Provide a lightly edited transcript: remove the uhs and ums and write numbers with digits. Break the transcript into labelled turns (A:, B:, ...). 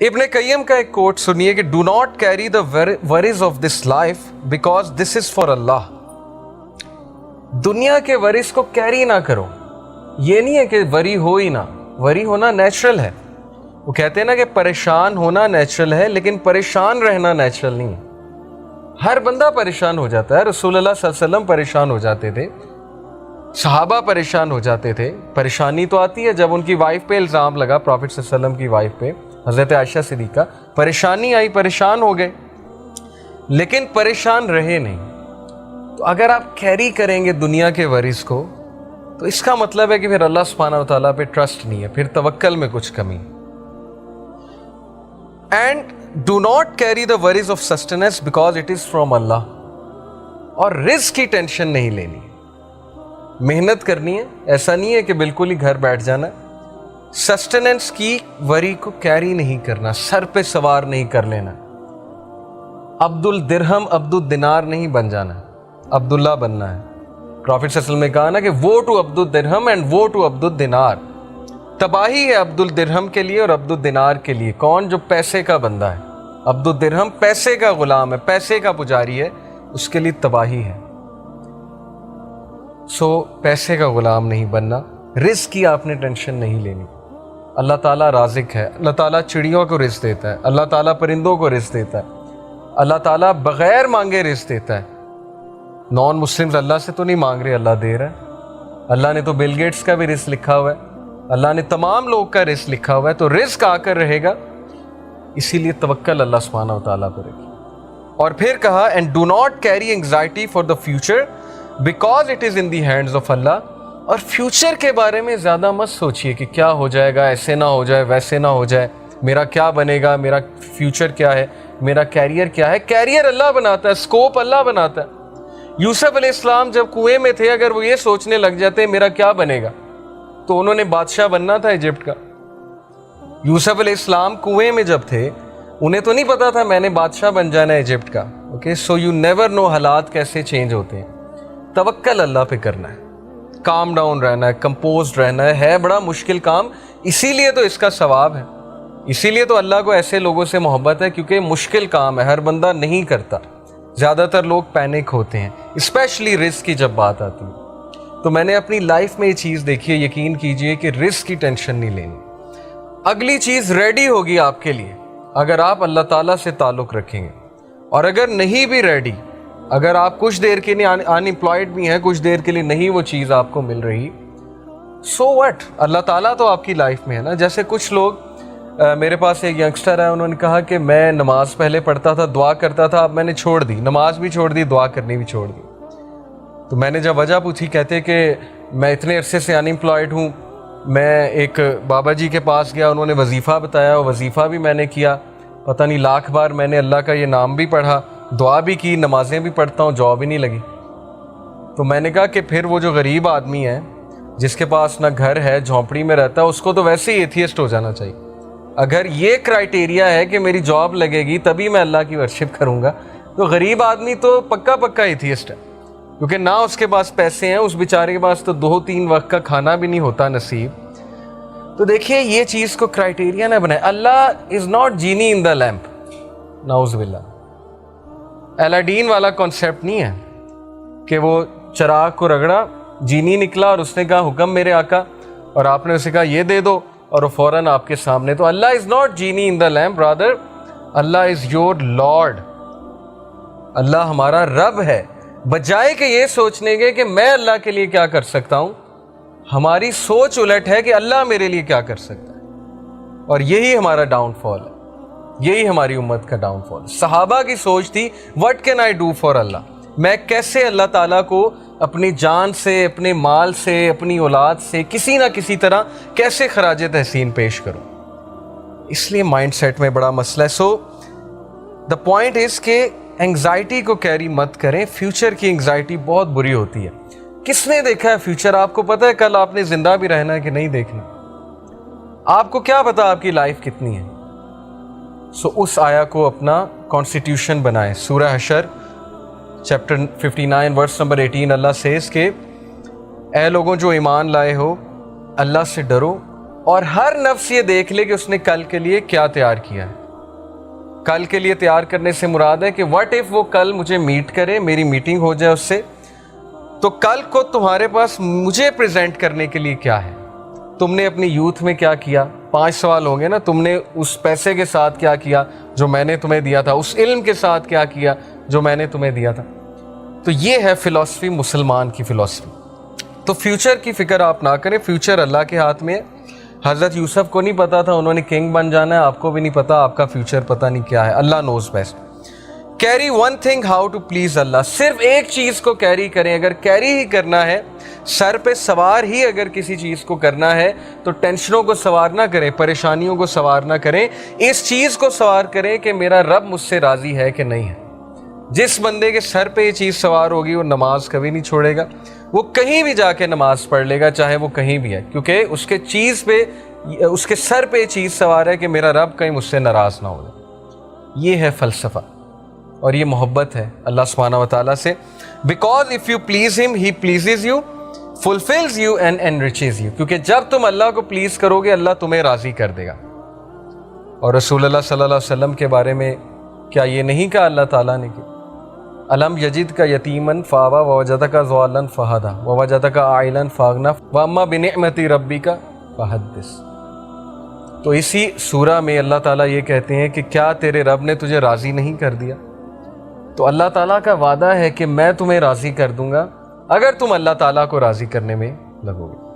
A: ابن قیم کا ایک کوٹ سنیے کہ do not carry the worries of this life because this is for Allah. دنیا کے ورز کو کیری نہ کرو. یہ نہیں ہے کہ وری ہو ہی نہ، وری ہونا نیچرل ہے. وہ کہتے ہیں نا کہ پریشان ہونا نیچرل ہے لیکن پریشان رہنا نیچرل نہیں ہے. ہر بندہ پریشان ہو جاتا ہے. رسول اللہ صلی اللہ علیہ وسلم پریشان ہو جاتے تھے، صحابہ پریشان ہو جاتے تھے. پریشانی تو آتی ہے جب ان کی وائف پہ الزام لگا، پروفٹ صلی اللہ علیہ وسلم کی وائف پہ، حضرت عائشہ صدیقہ، پریشانی آئی، پریشان ہو گئے لیکن پریشان رہے نہیں. تو اگر آپ کیری کریں گے دنیا کے ورث کو تو اس کا مطلب ہے کہ پھر اللہ سبحانہ و تعالیٰ پہ ٹرسٹ نہیں ہے، پھر توکل میں کچھ کمی. And do not carry the worries of sustenance because it is from Allah. اور رزق کی ٹینشن نہیں لینی، محنت کرنی ہے. ایسا نہیں ہے کہ بالکل ہی گھر بیٹھ جانا. سسٹیننس کی وری کو کیری نہیں کرنا، سر پہ سوار نہیں کر لینا. عبد الدرہم عبد الدینار نہیں بن جانا، عبداللہ بننا ہے. پروفٹ صلی اللہ علیہ وسلم نے کہا نا کہ وہ ٹو عبد الدرہم اینڈ وہ ٹو عبد الدینار. تباہی ہے عبد الدرہم کے لیے اور عبد الدینار کے لیے. کون؟ جو پیسے کا بندہ ہے. عبد الدرہم پیسے کا غلام ہے، پیسے کا پجاری ہے، اس کے لیے تباہی ہے. سو پیسے کا غلام نہیں بننا. رزق کی آپ نے ٹینشن نہیں لینی. اللہ تعالیٰ رازق ہے. اللہ تعالیٰ چڑیوں کو رزق دیتا ہے، اللہ تعالیٰ پرندوں کو رزق دیتا ہے، اللہ تعالیٰ بغیر مانگے رزق دیتا ہے. نان مسلمز اللہ سے تو نہیں مانگ رہے، اللہ دے رہا ہے. اللہ نے تو بل گیٹس کا بھی رزق لکھا ہوا ہے، اللہ نے تمام لوگ کا رزق لکھا ہوا ہے. تو رزق آ کر رہے گا، اسی لیے توکل اللہ سبحانہ و تعالیٰ پر رکھیں. اور پھر کہا and do not carry anxiety for the future because it is in the hands of Allah. اور فیوچر کے بارے میں زیادہ مت سوچئے کہ کیا ہو جائے گا، ایسے نہ ہو جائے، ویسے نہ ہو جائے، میرا کیا بنے گا، میرا فیوچر کیا ہے، میرا کیریئر کیا ہے. کیریئر اللہ بناتا ہے، اسکوپ اللہ بناتا ہے. یوسف علیہ السلام جب کنویں میں تھے، اگر وہ یہ سوچنے لگ جاتے میرا کیا بنے گا، تو انہوں نے بادشاہ بننا تھا ایجپٹ کا. یوسف علیہ السلام کنویں میں جب تھے، انہیں تو نہیں پتا تھا میں نے بادشاہ بن جانا ہے ایجپٹ کا. Okay, so you never know حالات کیسے چینج ہوتے ہیں. توکل اللہ پہ کرنا ہے، کام ڈاؤن رہنا ہے، کمپوزڈ رہنا ہے بڑا مشکل کام. اسی لیے تو اس کا ثواب ہے، اسی لیے تو اللہ کو ایسے لوگوں سے محبت ہے، کیونکہ مشکل کام ہے، ہر بندہ نہیں کرتا. زیادہ تر لوگ پینک ہوتے ہیں، اسپیشلی رزق کی جب بات آتی ہے. تو میں نے اپنی لائف میں یہ چیز دیکھی ہے، یقین کیجئے کہ رزق کی ٹینشن نہیں لینی. اگلی چیز ریڈی ہوگی آپ کے لیے اگر آپ اللہ تعالیٰ سے تعلق رکھیں گے. اور اگر نہیں بھی ریڈی، اگر آپ کچھ دیر کے لیے ان امپلائڈ بھی ہیں، کچھ دیر کے لیے نہیں وہ چیز آپ کو مل رہی، سو وٹ، اللہ تعالیٰ تو آپ کی لائف میں ہے نا. جیسے کچھ لوگ، میرے پاس ایک ینگسٹر ہے، انہوں نے کہا کہ میں نماز پہلے پڑھتا تھا، دعا کرتا تھا، اب میں نے چھوڑ دی، نماز بھی چھوڑ دی، دعا کرنی بھی چھوڑ دی. تو میں نے جب وجہ پوچھی، کہتے کہ میں اتنے عرصے سے ان امپلائڈ ہوں. میں ایک بابا جی کے پاس گیا، انہوں نے وظیفہ بتایا، وظیفہ بھی میں نے کیا، پتہ نہیں لاکھ بار میں نے اللہ کا یہ نام بھی پڑھا، دعا بھی کی، نمازیں بھی پڑھتا ہوں، جاب ہی نہیں لگی. تو میں نے کہا کہ پھر وہ جو غریب آدمی ہے جس کے پاس نہ گھر ہے، جھونپڑی میں رہتا ہے، اس کو تو ویسے ہی ایتھیسٹ ہو جانا چاہیے. اگر یہ کرائٹیریا ہے کہ میری جاب لگے گی تبھی میں اللہ کی ورشپ کروں گا، تو غریب آدمی تو پکا ایتھیسٹ ہے، کیونکہ نہ اس کے پاس پیسے ہیں، اس بیچارے کے پاس تو 2-3 وقت کا کھانا بھی نہیں ہوتا نصیب. تو دیکھیے یہ چیز کو کرائٹیریا نہ بنائے. اللہ is not genie in the lamp, نعوذ باللہ. الادین والا کانسیپٹ نہیں ہے کہ وہ چراغ کو رگڑا، جینی نکلا اور اس نے کہا حکم میرے آقا، اور آپ نے اسے کہا یہ دے دو اور وہ فوراً آپ کے سامنے. تو Allah is not genie in the lamp, rather Allah is your lord. Allah ہمارا رب ہے. بجائے کہ یہ سوچنے کے کہ میں اللہ کے لیے کیا کر سکتا ہوں، ہماری سوچ الٹ ہے کہ اللہ میرے لیے کیا کر سکتا ہے. اور یہی ہمارا ڈاؤن فال ہے، یہی ہماری امت کا ڈاؤن فال. صحابہ کی سوچ تھی what can I do for Allah, میں کیسے اللہ تعالیٰ کو اپنی جان سے، اپنے مال سے، اپنی اولاد سے کسی نہ کسی طرح کیسے خراج تحسین پیش کروں. اس لیے مائنڈ سیٹ میں بڑا مسئلہ ہے. سو دا پوائنٹ از کہ انگزائٹی کو کیری مت کریں. فیوچر کی انگزائٹی بہت بری ہوتی ہے. کس نے دیکھا ہے فیوچر؟ آپ کو پتہ ہے کل آپ نے زندہ بھی رہنا ہے کہ نہیں دیکھنا؟ آپ کو کیا پتا آپ کی لائف کتنی ہے؟ سو اس آیا کو اپنا کانسٹیٹیوشن بنائیں. سورہ حشر چیپٹر 59 ورس نمبر 18 اللہ سیز کہ اے لوگوں جو ایمان لائے ہو، اللہ سے ڈرو اور ہر نفس یہ دیکھ لے کہ اس نے کل کے لیے کیا تیار کیا ہے. کل کے لیے تیار کرنے سے مراد ہے کہ واٹ اف وہ کل مجھے میٹ کرے, میری میٹنگ ہو جائے اس سے, تو کل کو تمہارے پاس مجھے پریزنٹ کرنے کے لیے کیا ہے. تم نے اپنی یوتھ میں کیا کیا, 5 سوال ہوں گے نا. تم نے اس پیسے کے ساتھ کیا کیا جو میں نے تمہیں دیا تھا, اس علم کے ساتھ کیا کیا جو میں نے تمہیں دیا تھا. تو یہ ہے فلسفی, مسلمان کی فلسفی. تو فیوچر کی فکر آپ نہ کریں, فیوچر اللہ کے ہاتھ میں ہے. حضرت یوسف کو نہیں پتا تھا انہوں نے کنگ بن جانا ہے, آپ کو بھی نہیں پتا آپ کا فیوچر پتہ نہیں کیا ہے. Allah knows best. Carry one thing how to please Allah, صرف ایک چیز کو کیری کریں. اگر کیری ہی کرنا ہے, سر پہ سوار ہی اگر کسی چیز کو کرنا ہے, تو ٹینشنوں کو سوار نہ کریں, پریشانیوں کو سوار نہ کریں, اس چیز کو سوار کریں کہ میرا رب مجھ سے راضی ہے کہ نہیں ہے. جس بندے کے سر پہ یہ چیز سوار ہوگی وہ نماز کبھی نہیں چھوڑے گا, وہ کہیں بھی جا کے نماز پڑھ لے گا, چاہے وہ کہیں بھی ہے, کیونکہ اس کے چیز پہ, اس کے سر پہ یہ چیز سوار ہے کہ میرا رب کہیں مجھ سے ناراض نہ ہو جائے. یہ ہے فلسفہ اور یہ محبت ہے اللہ سبحانہ و تعالیٰ سے. Because if you please him he pleases you, fulfils you and enriches you. کیونکہ جب تم اللہ کو پلیز کرو گے اللہ تمہیں راضی کر دے گا. اور رسول اللہ صلی اللہ علیہ وسلم کے بارے میں کیا یہ نہیں کہا اللہ تعالیٰ نے کہ الم یجد کا یتیمن فاوا ووجدک ضالا فہدا ووجدک عائلا فاغنا واما بنعمت ربک فحدث. تو اسی سورہ میں اللہ تعالیٰ یہ کہتے ہیں کہ کیا تیرے رب نے تجھے راضی نہیں کر دیا. تو اللہ تعالیٰ کا وعدہ ہے کہ میں تمہیں راضی کر دوں گا اگر تم اللہ تعالیٰ کو راضی کرنے میں لگو گے.